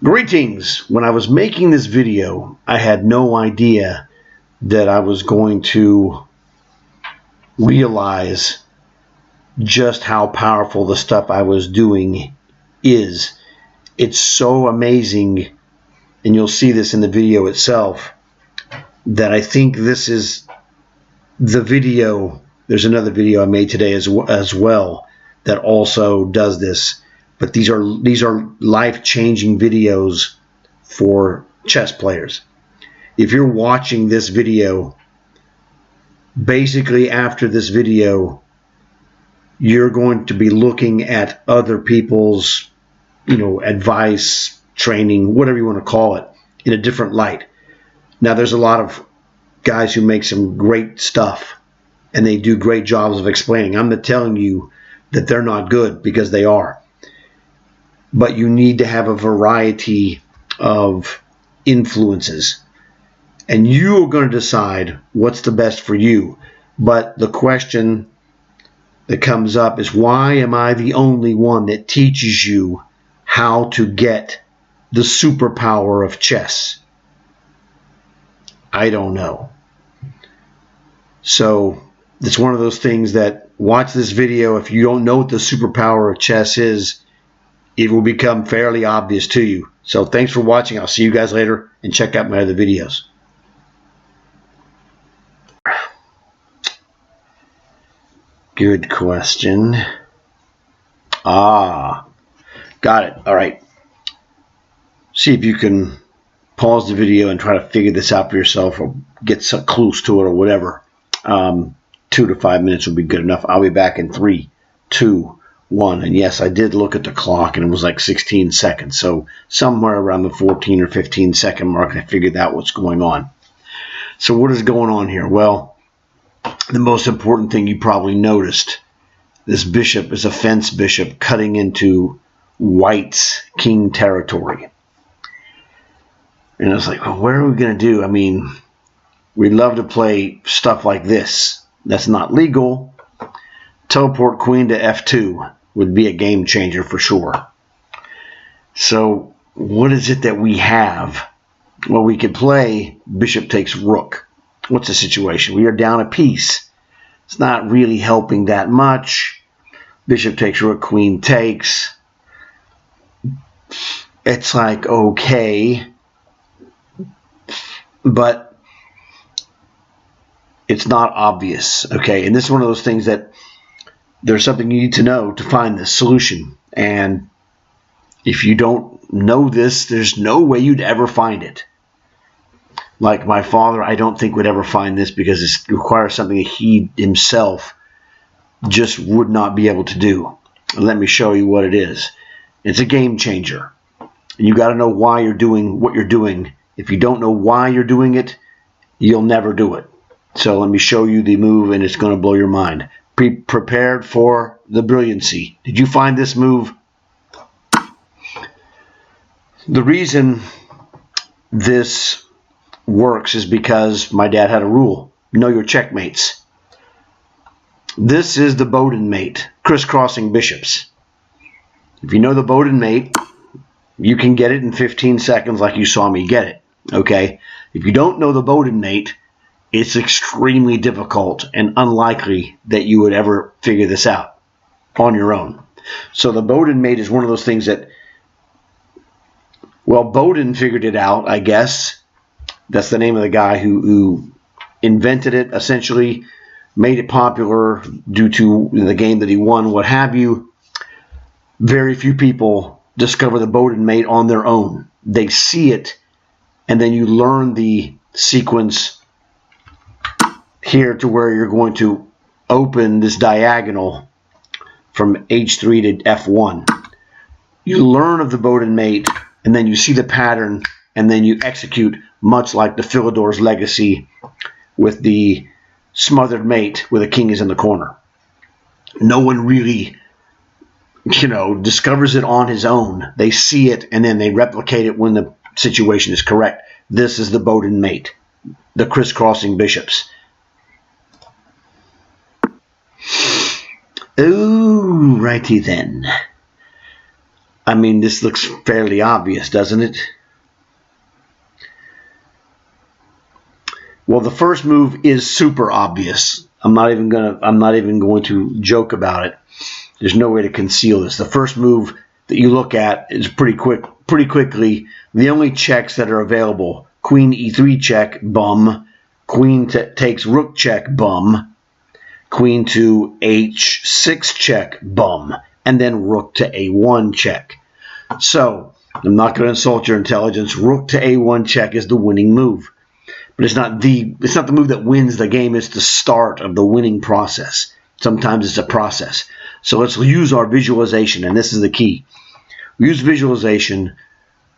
Greetings! When I was making this video, I had no idea that I was going to realize just how powerful the stuff I was doing is. It's so amazing, and you'll see this in the video itself, that I think this is the video. There's another video I made today as well that also does this. But these are life-changing videos for chess players. If you're watching this video, basically after this video, you're going to be looking at other people's, advice, training, whatever you want to call it, in a different light. Now, there's a lot of guys who make some great stuff, and they do great jobs of explaining. I'm not telling you that they're not good, because they are. But you need to have a variety of influences, and you're going to decide what's the best for you. But the question that comes up is, why am I the only one that teaches you how to get the superpower of chess? I don't know. So it's one of those things that, watch this video. If you don't know what the superpower of chess is, it will become fairly obvious to you. So thanks for watching. I'll see you guys later, and check out my other videos. Good question. Got it. All right. See if you can pause the video and try to figure this out for yourself, or get some clues to it, or whatever. 2 to 5 minutes will be good enough. I'll be back in 3, 2, 1. And yes, I did look at the clock, and it was like 16 seconds. So somewhere around the 14 or 15 second mark, I figured out what's going on. So what is going on here? Well, the most important thing you probably noticed, this bishop is a fence bishop cutting into white's king territory. And I was like, well, what are we going to do? I mean, we'd love to play stuff like this. That's not legal. Teleport queen to f2 would be a game changer for sure. So what is it that we have? Well, we could play bishop takes rook. What's the situation? We are down a piece. It's not really helping that much. Bishop takes rook, queen takes. It's like, okay, but it's not obvious. Okay, and this is one of those things that there's something you need to know to find this solution. And if you don't know this, there's no way you'd ever find it. Like my father, I don't think would ever find this, because it requires something that he himself just would not be able to do. Let me show you what it is. It's a game changer. And you got to know why you're doing what you're doing. If you don't know why you're doing it, you'll never do it. So let me show you the move, and it's going to blow your mind. Be prepared for the brilliancy. Did you find this move? The reason this works is because my dad had a rule: know your checkmates. This is the Boden mate, crisscrossing bishops. If you know the Boden mate, you can get it in 15 seconds like you saw me get it. Okay? If you don't know the Boden mate, it's extremely difficult and unlikely that you would ever figure this out on your own. So the Boden mate is one of those things that, well, Boden figured it out, I guess. That's the name of the guy who invented it, essentially made it popular due to the game that he won, what have you. Very few people discover the Boden mate on their own. They see it, and then you learn the sequence here to where you're going to open this diagonal from h3 to f1. You learn of the Boden mate, and then you see the pattern, and then you execute, much like the Philidor's Legacy with the smothered mate where the king is in the corner. No one really, discovers it on his own. They see it, and then they replicate it when the situation is correct. This is the Boden mate, the crisscrossing bishops. Ooh, righty then. I mean, this looks fairly obvious, doesn't it? Well, the first move is super obvious. I'm not even going to joke about it. There's no way to conceal this. The first move that you look at is pretty quickly. The only checks that are available: Queen E3 check, bum. Queen takes Rook check, bum. Queen to H6 check, bum. And then Rook to A1 check. So, I'm not going to insult your intelligence. Rook to A1 check is the winning move. But it's not the move that wins the game. It's the start of the winning process. Sometimes it's a process. So let's use our visualization, and this is the key. We use visualization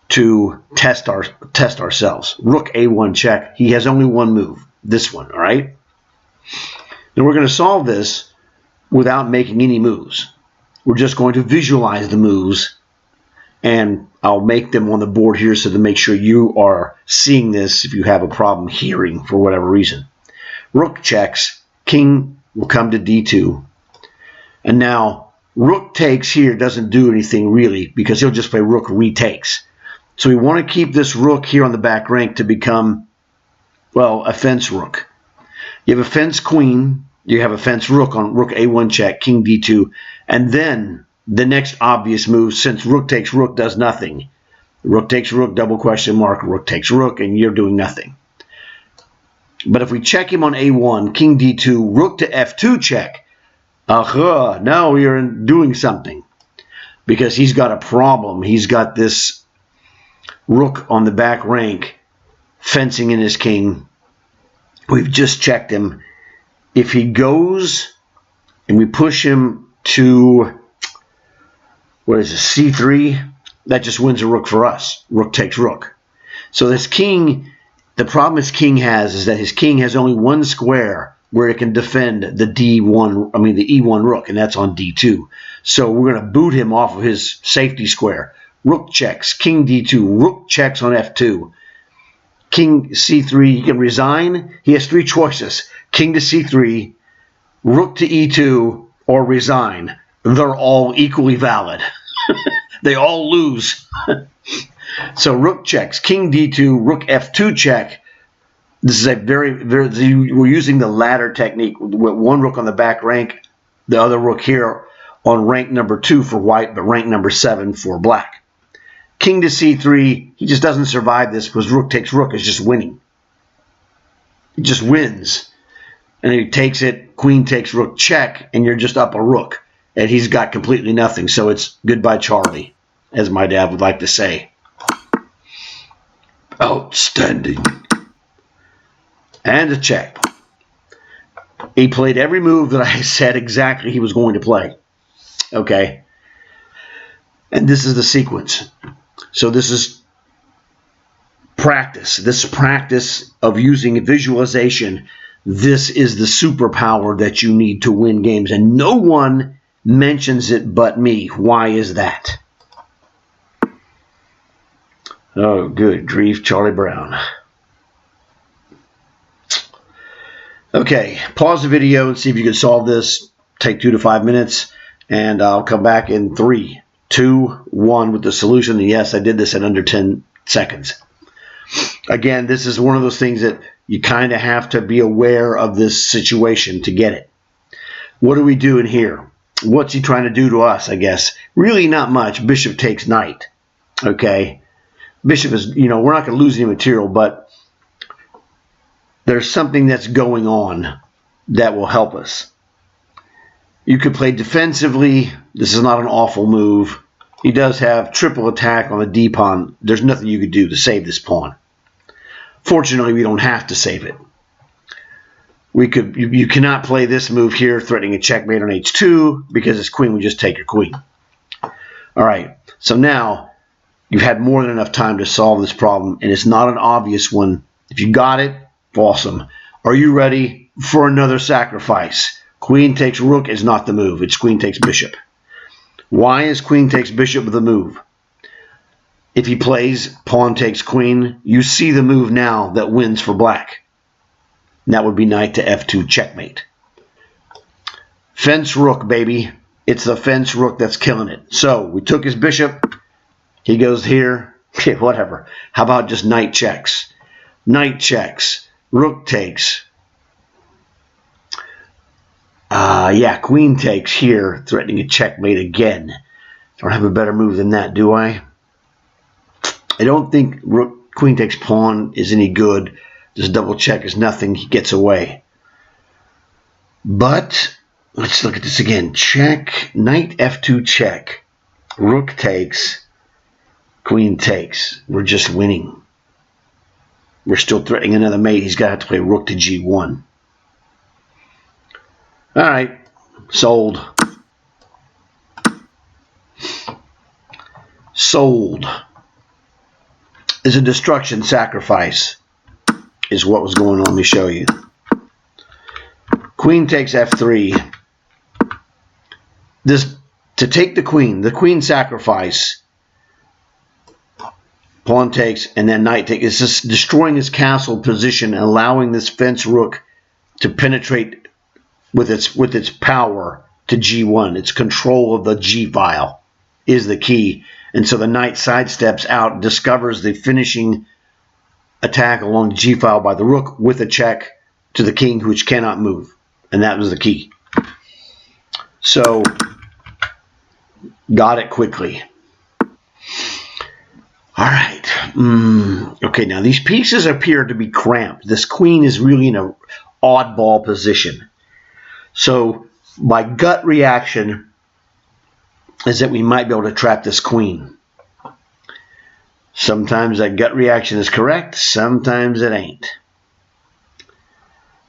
to test ourselves. Rook A1 check. He has only one move, this one, all right? And we're going to solve this without making any moves. We're just going to visualize the moves, and I'll make them on the board here so to make sure you are seeing this if you have a problem hearing for whatever reason. Rook checks. King will come to D2. And now Rook takes here doesn't do anything really because he'll just play Rook retakes. So we want to keep this Rook here on the back rank to become, well, a fence Rook. You have a fence Queen. You have a fence Rook on Rook A1 check, King D2. And then the next obvious move, since Rook takes Rook does nothing. Rook takes Rook, double question mark, Rook takes Rook, and you're doing nothing. But if we check him on A1, King D2, Rook to F2 check, now we are doing something. Because he's got a problem. He's got this Rook on the back rank fencing in his king. We've just checked him. If he goes and we push him to, what is it, C3, that just wins a Rook for us. Rook takes Rook. So this king, the problem his king has is that his king has only one square where it can defend the E1 Rook, and that's on D2. So we're going to boot him off of his safety square. Rook checks, King D2, Rook checks on F2. King C3, he can resign. He has three choices. King to C3, Rook to E2, or resign. They're all equally valid. They all lose. So Rook checks, King D2, Rook F2 check. This is a we're using the ladder technique with one Rook on the back rank, the other Rook here on rank number 2 for white, but rank number 7 for black. King to C3, he just doesn't survive this because Rook takes Rook is just winning. He just wins. And he takes it, Queen takes Rook check, and you're just up a Rook. And he's got completely nothing, so it's goodbye Charlie, as my dad would like to say. Outstanding. And a check. He played every move that I said exactly he was going to play. Okay. And this is the sequence. So this is practice. This practice of using visualization. This is the superpower that you need to win games. And no one mentions it but me. Why is that? Oh, good grief, Charlie Brown. Okay, pause the video and see if you can solve this. Take 2 to 5 minutes, and I'll come back in 3, 2, 1 with the solution. And yes, I did this in under 10 seconds. Again, this is one of those things that you kind of have to be aware of this situation to get it. What are we doing here? What's he trying to do to us, I guess? Really not much. Bishop takes knight. Okay? Bishop is, we're not going to lose any material, but there's something that's going on that will help us. You could play defensively. This is not an awful move. He does have triple attack on the D pawn. There's nothing you could do to save this pawn. Fortunately, we don't have to save it. You cannot play this move here, threatening a checkmate on H2, because his queen would just take your queen. All right, so now you've had more than enough time to solve this problem, and it's not an obvious one. If you got it, awesome. Are you ready for another sacrifice? Queen takes Rook is not the move. It's Queen takes Bishop. Why is Queen takes Bishop the move? If he plays Pawn takes Queen, you see the move now that wins for black. And that would be Knight to F2 checkmate. Fence Rook, baby. It's the fence Rook that's killing it. So we took his Bishop. He goes here. Okay, whatever. How about just knight checks? Knight checks. Rook takes. Yeah, queen takes here, threatening a checkmate again. Don't have a better move than that, do I? I don't think rook, queen takes pawn is any good. Just double check is nothing. He gets away. But let's look at this again. Check. Knight f2 check. Rook takes. Queen takes. We're just winning. We're still threatening another mate. He's got to have to play rook to g1. All right. Sold. Sold. Is a destruction sacrifice is what was going on. Let me show you. Queen takes f3. This to take the queen sacrifice. Pawn takes and then knight takes. It's just destroying his castle position, allowing this fence rook to penetrate with its power to g1. Its control of the g file is the key. And so the knight sidesteps out, discovers the finishing attack along the g file by the rook with a check to the king, which cannot move. And that was the key. So, got it quickly. All right. Okay, now these pieces appear to be cramped. This queen is really in an oddball position. So, my gut reaction is that we might be able to trap this queen. Sometimes that gut reaction is correct, sometimes it ain't.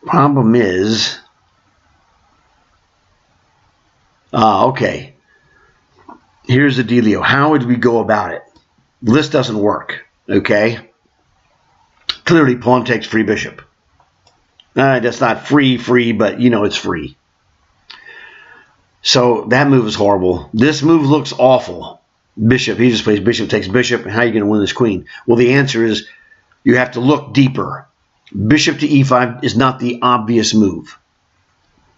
Problem is, okay, here's the dealio. How would we go about it? This doesn't work, okay? Clearly pawn takes free bishop. That's not free, but you know it's free. So that move is horrible. This move looks awful. Bishop, he just plays bishop takes bishop, and how are you going to win this queen? Well, the answer is you have to look deeper. Bishop to e5 is not the obvious move.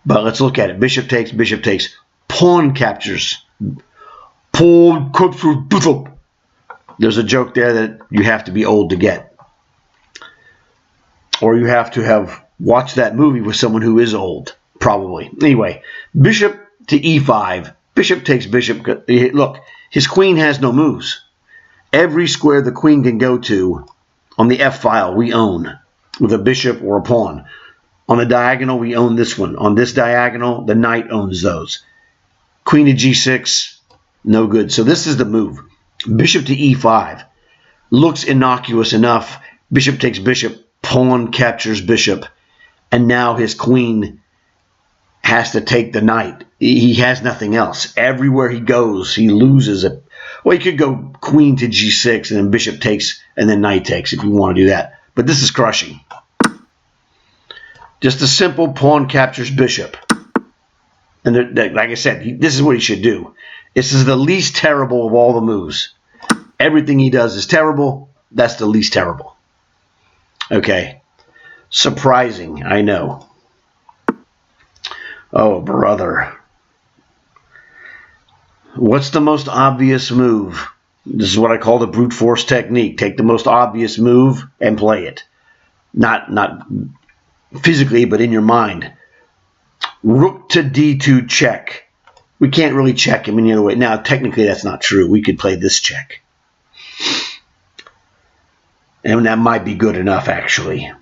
But let's look at it. Bishop takes, pawn captures. Pawn captures bishop. There's a joke there that you have to be old to get. Or you have to have watched that movie with someone who is old, probably. Anyway, bishop to e5. Bishop takes bishop. Look, his queen has no moves. Every square the queen can go to on the f file we own with a bishop or a pawn. On the diagonal, we own this one. On this diagonal, the knight owns those. Queen to g6, no good. So this is the move. Bishop to e5. Looks innocuous enough. Bishop takes bishop. Pawn captures bishop. And now his queen has to take the knight. He has nothing else. Everywhere he goes, he loses it. Well, he could go queen to g6 and then bishop takes and then knight takes if you want to do that. But this is crushing. Just a simple pawn captures bishop. And like I said, this is what he should do. This is the least terrible of all the moves. Everything he does is terrible. That's the least terrible. Okay. Surprising, I know. Oh, brother. What's the most obvious move? This is what I call the brute force technique. Take the most obvious move and play it. Not physically, but in your mind. Rook to d2 check. We can't really check him any other way. Now, technically, that's not true. We could play this check. And that might be good enough, actually.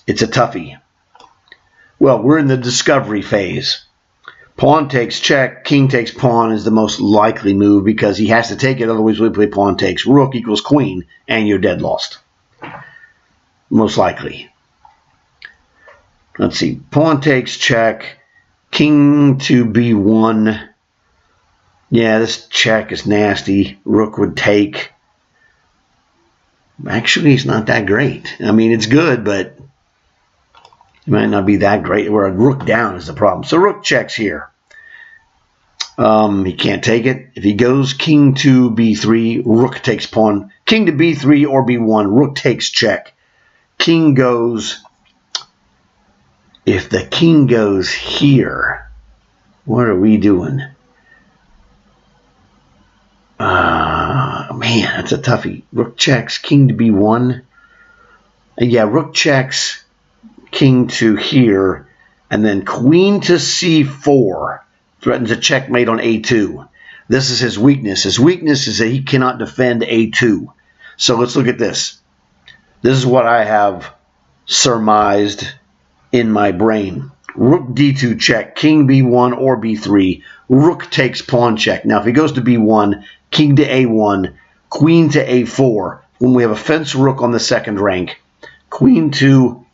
It's a toughie. Well, we're in the discovery phase. Pawn takes check, king takes pawn is the most likely move because he has to take it, otherwise we play pawn takes. Rook equals queen, and you're dead lost. Most likely. Let's see. Pawn takes check, king to b1. Yeah, this check is nasty. Rook would take. Actually, it's not that great. I mean, it's good, but it might not be that great. Where a rook down is the problem. So rook checks here. He can't take it. If he goes king to b3, rook takes pawn. King to b3 or b1, rook takes check. King goes. If the king goes here, what are we doing? man, that's a toughie. Rook checks, king to b1. And yeah, rook checks, king to here, and then queen to c4 threatens a checkmate on a2. This is his weakness. His weakness is that he cannot defend a2. So let's look at this. This is what I have surmised in my brain. Rook d2 check, king b1 or b3, rook takes pawn check. Now if he goes to b1, king to a1, queen to a4, when we have a fence rook on the second rank, queen to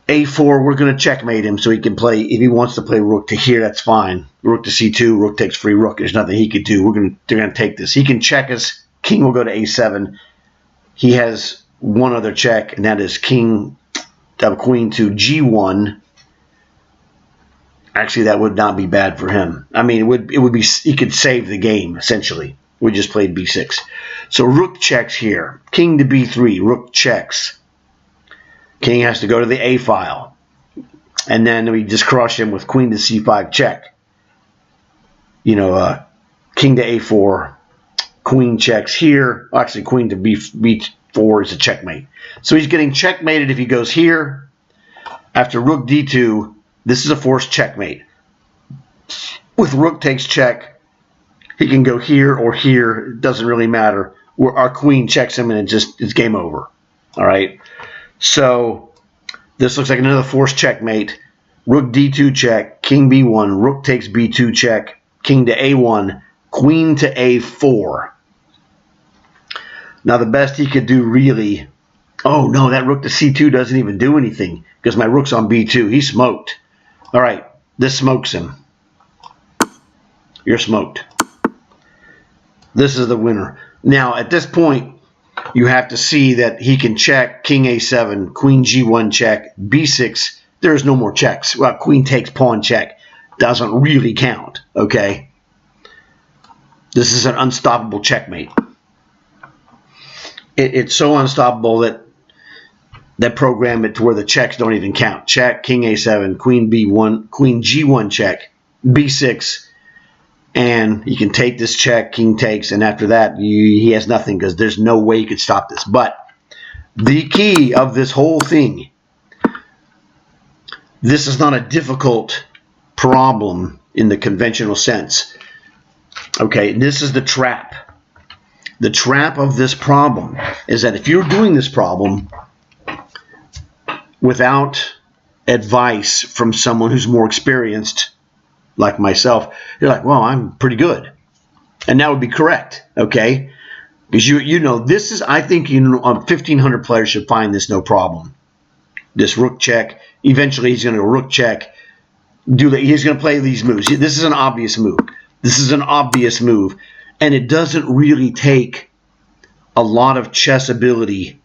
a4, we're going to checkmate him so he can play, if he wants to play rook to here, that's fine. Rook to c2, rook takes free rook, there's nothing he could do. They're going to take this. He can check us, king will go to a7. He has one other check, and that is king queen to g1. Actually, that would not be bad for him. I mean, it would be, he could save the game essentially. We just played b6. So rook checks here. King to b3. Rook checks. King has to go to the a file, and then we just crush him with queen to c5 check. You know, king to a4. Queen checks here. Actually, queen to b4 is a checkmate. So he's getting checkmated if he goes here. After rook d2, this is a forced checkmate. With rook takes check, he can go here or here. It doesn't really matter. Our queen checks him, and it's game over. All right. So this looks like another forced checkmate. Rook d2 check, king b1, rook takes b2 check, king to a1, queen to a4. Now the best he could do really, oh no, that rook to c2 doesn't even do anything because my rook's on b2. He's smoked. All right, this smokes him. You're smoked. This is the winner. Now at this point, you have to see that he can check, king a7, queen g1 check, b6. There's no more checks. Well, queen takes pawn check. Doesn't really count, okay? This is an unstoppable checkmate. It's so unstoppable that program it to where the checks don't even count. Check, king a7, queen b1, queen g1 check, b6, and you can take this check, king takes, and after that he has nothing because there's no way you could stop this. But the key of this whole thing, this is not a difficult problem in the conventional sense. Okay, this is the trap. The trap of this problem is that if you're doing this problem without advice from someone who's more experienced, like myself, you're like, well, I'm pretty good. And that would be correct, okay? Because you know, this is, I think, 1,500 players should find this no problem. This rook check, eventually he's going to go rook check, he's going to play these moves. This is an obvious move. This is an obvious move. And it doesn't really take a lot of chess ability.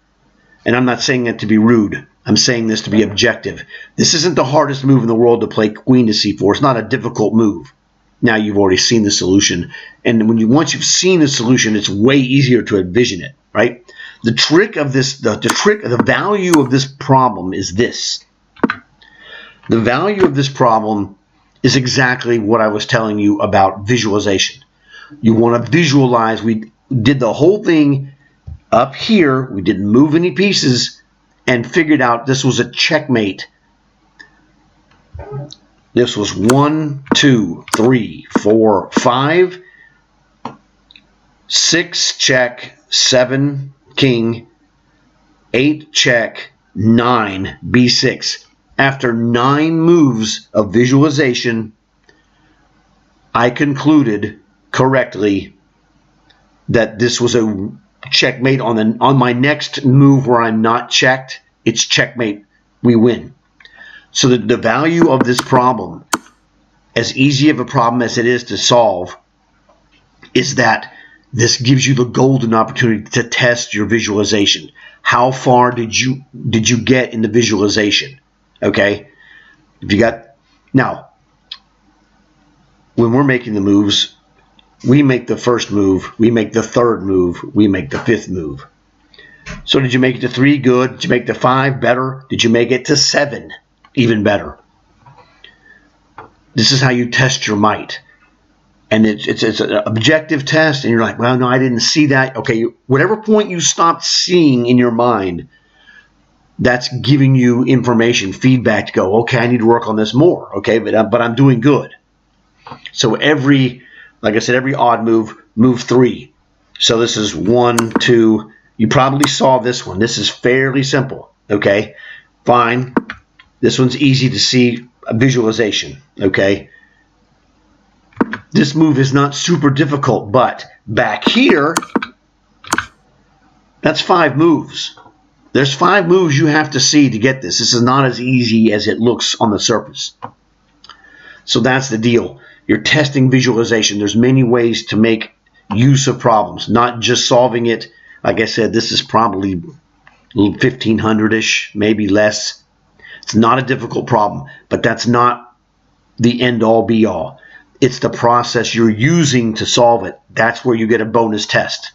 And I'm not saying that to be rude. I'm saying this to be objective. This isn't the hardest move in the world to play queen to c4. It's not a difficult move. Now you've already seen the solution. And once you've seen the solution, it's way easier to envision it, right? The trick of this, the value of this problem is this. The value of this problem is exactly what I was telling you about visualization. You want to visualize. We did the whole thing up here. We didn't move any pieces and figured out this was a checkmate. This was 1, 2, 3, 4, 5, 6 check, 7 king, 8 check, 9 b6. After 9 moves of visualization, I concluded correctly that this was a checkmate on my next move where I'm not checked. It's checkmate. We win. So the value of this problem, as easy of a problem as it is to solve, is that this gives you the golden opportunity to test your visualization. How far did you get in the visualization? Okay? If you got, now, when we're making the moves, we make the first move, we make the third move, we make the 5th move. So did you make it to 3? Good. Did you make it to 5? Better. Did you make it to 7? Even better. This is how you test your might. and it's an objective test, and you're like, well, no, I didn't see that. Okay, whatever point you stopped seeing in your mind, that's giving you information, feedback to go, okay, I need to work on this more. Okay, but I'm doing good. So like I said, every odd move 3. So this is 1, 2. You probably saw this one. This is fairly simple. Okay, fine. This one's easy to see, a visualization. Okay. This move is not super difficult, but back here, that's 5 moves. There's 5 moves you have to see to get this. This is not as easy as it looks on the surface. So that's the deal. You're testing visualization. There's many ways to make use of problems, not just solving it. Like I said, this is probably 1,500-ish, maybe less. It's not a difficult problem, but that's not the end-all, be-all. It's the process you're using to solve it. That's where you get a bonus test.